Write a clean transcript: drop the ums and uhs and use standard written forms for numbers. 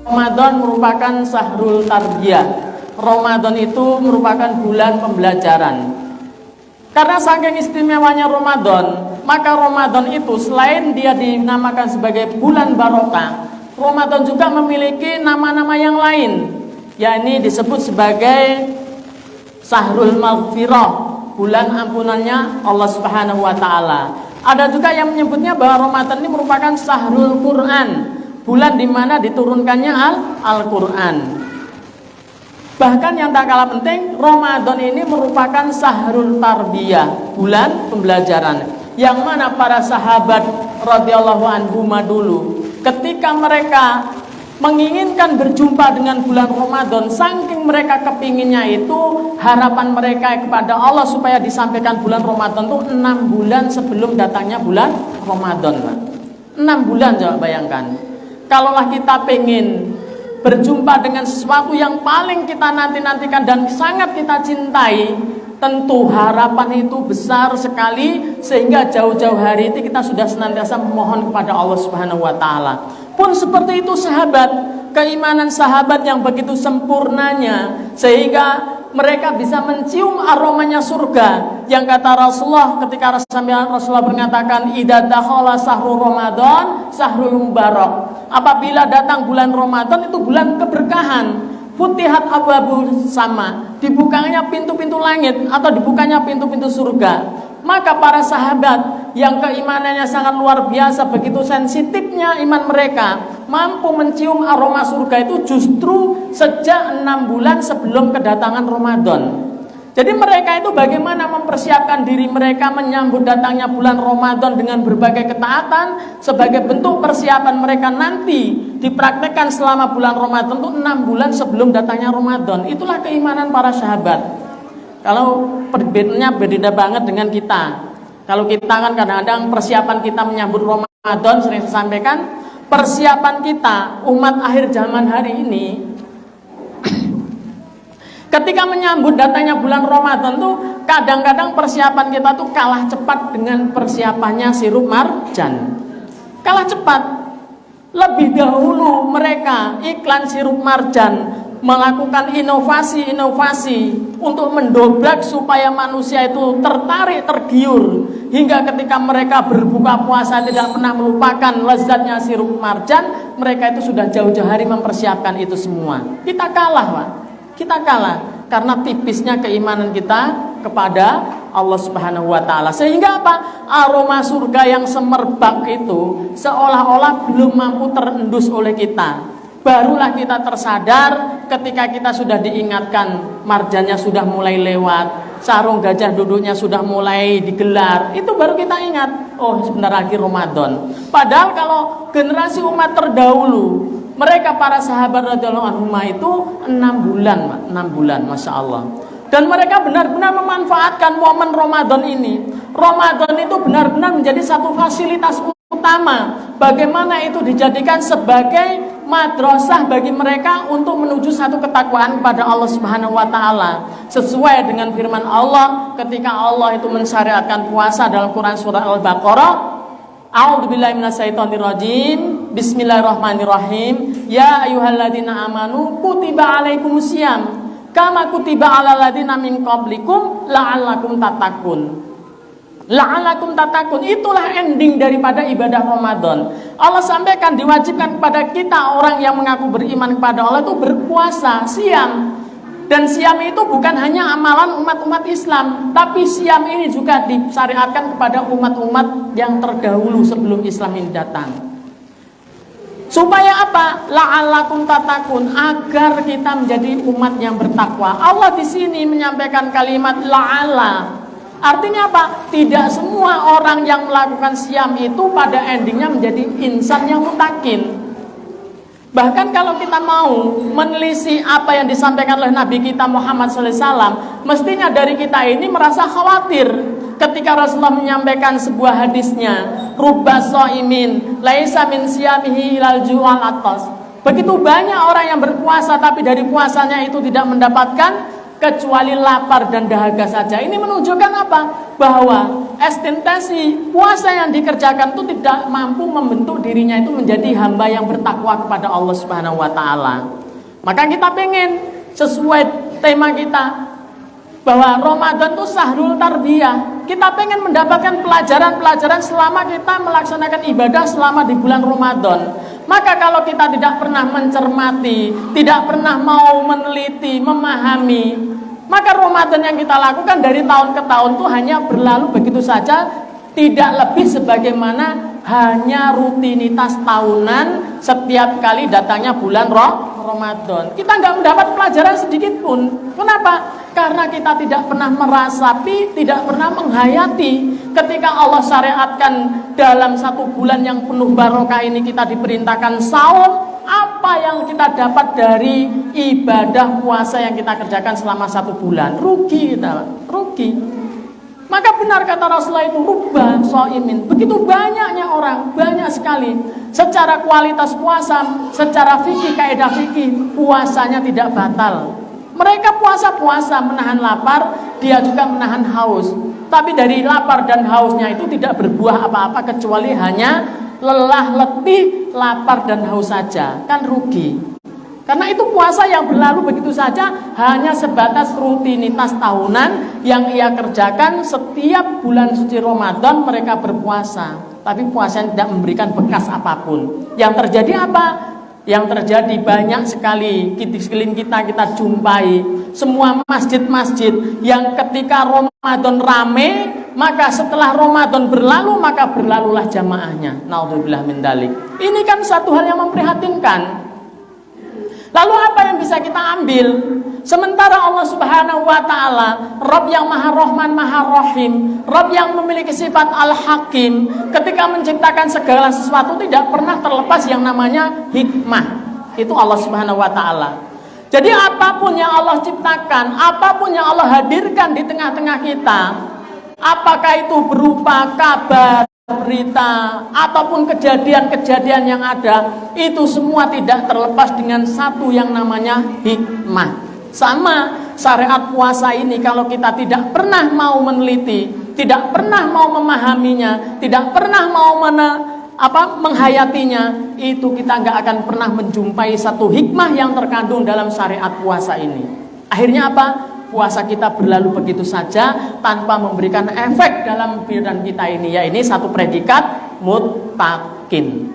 Ramadan merupakan syahrul tarbiyah. Ramadan itu merupakan bulan pembelajaran. Karena saking istimewanya Ramadan, maka Ramadan itu selain dia dinamakan sebagai bulan barokah, Ramadan juga memiliki nama-nama yang lain, yakni disebut sebagai syahrul maghfirah, bulan ampunannya Allah Subhanahu wa taala. Ada juga yang menyebutnya bahwa Ramadan ini merupakan syahrul Quran, bulan di mana diturunkannya Al-Quran. Bahkan yang tak kalah penting, Ramadan ini merupakan syahrul tarbiyah, bulan pembelajaran, yang mana para sahabat radhiyallahu anhum dulu ketika mereka menginginkan berjumpa dengan bulan Ramadan, saking mereka kepinginnya itu, harapan mereka kepada Allah supaya disampaikan bulan Ramadan itu 6 bulan sebelum datangnya bulan Ramadan. 6 bulan, coba bayangkan. Kalaulah kita pengen berjumpa dengan sesuatu yang paling kita nanti-nantikan dan sangat kita cintai, tentu harapan itu besar sekali, sehingga jauh-jauh hari itu kita sudah senantiasa memohon kepada Allah Subhanahu wa taala. Pun seperti itu sahabat, keimanan sahabat yang begitu sempurnanya sehingga mereka bisa mencium aromanya surga. Yang kata Rasulullah ketika Rasulullah mengatakan, idza dakhala syahrul Ramadan syahrul mubarak. Apabila datang bulan Ramadan itu bulan keberkahan. Futihat abwabus sama, dibukanya pintu-pintu langit atau dibukanya pintu-pintu surga. Maka para sahabat yang keimanannya sangat luar biasa, begitu sensitifnya iman mereka, mampu mencium aroma surga itu justru sejak 6 bulan sebelum kedatangan Ramadan. Jadi mereka itu bagaimana mempersiapkan diri mereka menyambut datangnya bulan Ramadan dengan berbagai ketaatan sebagai bentuk persiapan mereka nanti dipraktekkan selama bulan Ramadan itu 6 bulan sebelum datangnya Ramadan. Itulah keimanan para sahabat. Kalau perbedaannya berbeda banget dengan kita. Kalau kita kan kadang-kadang persiapan kita menyambut Ramadan, sering saya sampaikan, persiapan kita umat akhir zaman hari ini ketika menyambut datangnya bulan Ramadan tuh kadang-kadang persiapan kita tuh kalah cepat dengan persiapannya sirup marjan. Kalah cepat. Lebih dahulu mereka iklan sirup marjan melakukan inovasi-inovasi untuk mendobrak supaya manusia itu tertarik, tergiur, hingga ketika mereka berbuka puasa tidak pernah melupakan lezatnya sirup marjan. Mereka itu sudah jauh-jauh hari mempersiapkan itu semua. Kita kalah, Pak. Kita kalah karena tipisnya keimanan kita kepada Allah Subhanahu wa taala. Sehingga apa? Aroma surga yang semerbak itu seolah-olah belum mampu terendus oleh kita. Barulah kita tersadar ketika kita sudah diingatkan marjannya sudah mulai lewat, sarung gajah duduknya sudah mulai digelar. Itu baru kita ingat, oh sebentar lagi Ramadan. Padahal kalau generasi umat terdahulu, mereka para sahabat radhiyallahu anhum itu 6 bulan, 6 bulan, Masya Allah. Dan mereka benar-benar memanfaatkan momen Ramadan ini. Ramadan itu benar-benar menjadi satu fasilitas utama. Bagaimana itu dijadikan sebagai madrasah bagi mereka untuk menuju satu ketakwaan kepada Allah Subhanahu wa taala. Sesuai dengan firman Allah ketika Allah itu mensyariatkan puasa dalam Quran surah Al-Baqarah, A'udzubillahi minasyaitonirrajim. Bismillahirrahmanirrahim. Ya ayyuhalladzina amanu kutiba alaikumusiyam kama kutiba alal ladzina min qablikum la'allakum tattaqun. La'allakum tattaqun, itulah ending daripada ibadah Ramadan. Allah sampaikan diwajibkan kepada kita orang yang mengaku beriman kepada Allah itu berpuasa, siam. Dan siam itu bukan hanya amalan umat-umat Islam, tapi siam ini juga disyariatkan kepada umat-umat yang terdahulu sebelum Islam ini datang. Supaya apa? La'allakum tattaqun, agar kita menjadi umat yang bertakwa. Allah di sini menyampaikan kalimat la'alla. Artinya apa? Tidak semua orang yang melakukan siam itu pada endingnya menjadi insan yang mutakin. Bahkan kalau kita mau menelisik apa yang disampaikan oleh Nabi kita Muhammad SAW, mestinya dari kita ini merasa khawatir ketika Rasulullah menyampaikan sebuah hadisnya, rubba shaimin laisa min siyamihi ilal ju'al atas. Begitu banyak orang yang berpuasa tapi dari puasanya itu tidak mendapatkan kecuali lapar dan dahaga saja. Ini menunjukkan apa? Bahwa ekstensi puasa yang dikerjakan itu tidak mampu membentuk dirinya itu menjadi hamba yang bertakwa kepada Allah Subhanahu wa taala. Maka kita pengen sesuai tema kita bahwa Ramadan itu sahrul tarbiyah. Kita pengen mendapatkan pelajaran-pelajaran selama kita melaksanakan ibadah selama di bulan Ramadan. Maka kalau kita tidak pernah mencermati, tidak pernah mau meneliti, memahami, maka Ramadan yang kita lakukan dari tahun ke tahun itu hanya berlalu begitu saja, tidak lebih sebagaimana hanya rutinitas tahunan setiap kali datangnya bulan Ramadan. Kita nggak mendapat pelajaran sedikit pun. Kenapa? Karena kita tidak pernah merasapi, tidak pernah menghayati ketika Allah syariatkan dalam satu bulan yang penuh barokah ini kita diperintahkan saum. Apa yang kita dapat dari ibadah puasa yang kita kerjakan selama satu bulan? Rugi kita, rugi. Maka benar kata Rasulullah itu rubah shoimin. Begitu banyaknya orang, banyak sekali. Secara kualitas puasa, secara fikih, kaidah fikih, puasanya tidak batal. Mereka puasa-puasa menahan lapar, dia juga menahan haus. Tapi dari lapar dan hausnya itu tidak berbuah apa-apa kecuali hanya lelah, letih, lapar dan haus saja. Kan rugi. Karena itu puasa yang berlalu begitu saja hanya sebatas rutinitas tahunan yang ia kerjakan setiap bulan suci Ramadan mereka berpuasa. Tapi puasa tidak memberikan bekas apapun. Yang terjadi apa? Yang terjadi banyak sekali di sekeliling kita jumpai semua masjid-masjid yang ketika Ramadan rame, maka setelah Ramadan berlalu maka berlalulah jamaahnya. Naudzubillah min dzalik. Ini kan satu hal yang memprihatinkan. Lalu apa yang bisa kita ambil? Sementara Allah Subhanahu wa taala, Rabb yang Maha Rahman, Maha Rahim, Rabb yang memiliki sifat Al-Hakim, ketika menciptakan segala sesuatu tidak pernah terlepas yang namanya hikmah. Itu Allah Subhanahu wa taala. Jadi apapun yang Allah ciptakan, apapun yang Allah hadirkan di tengah-tengah kita, apakah itu berupa kabar, berita, ataupun kejadian-kejadian yang ada, itu semua tidak terlepas dengan satu yang namanya hikmah. Sama syariat puasa ini, kalau kita tidak pernah mau meneliti, tidak pernah mau memahaminya, tidak pernah mau menghayatinya, itu kita nggak akan pernah menjumpai satu hikmah yang terkandung dalam syariat puasa ini. Akhirnya apa? Puasa kita berlalu begitu saja tanpa memberikan efek dalam badan kita ini. Ya, ini satu predikat muttaqin.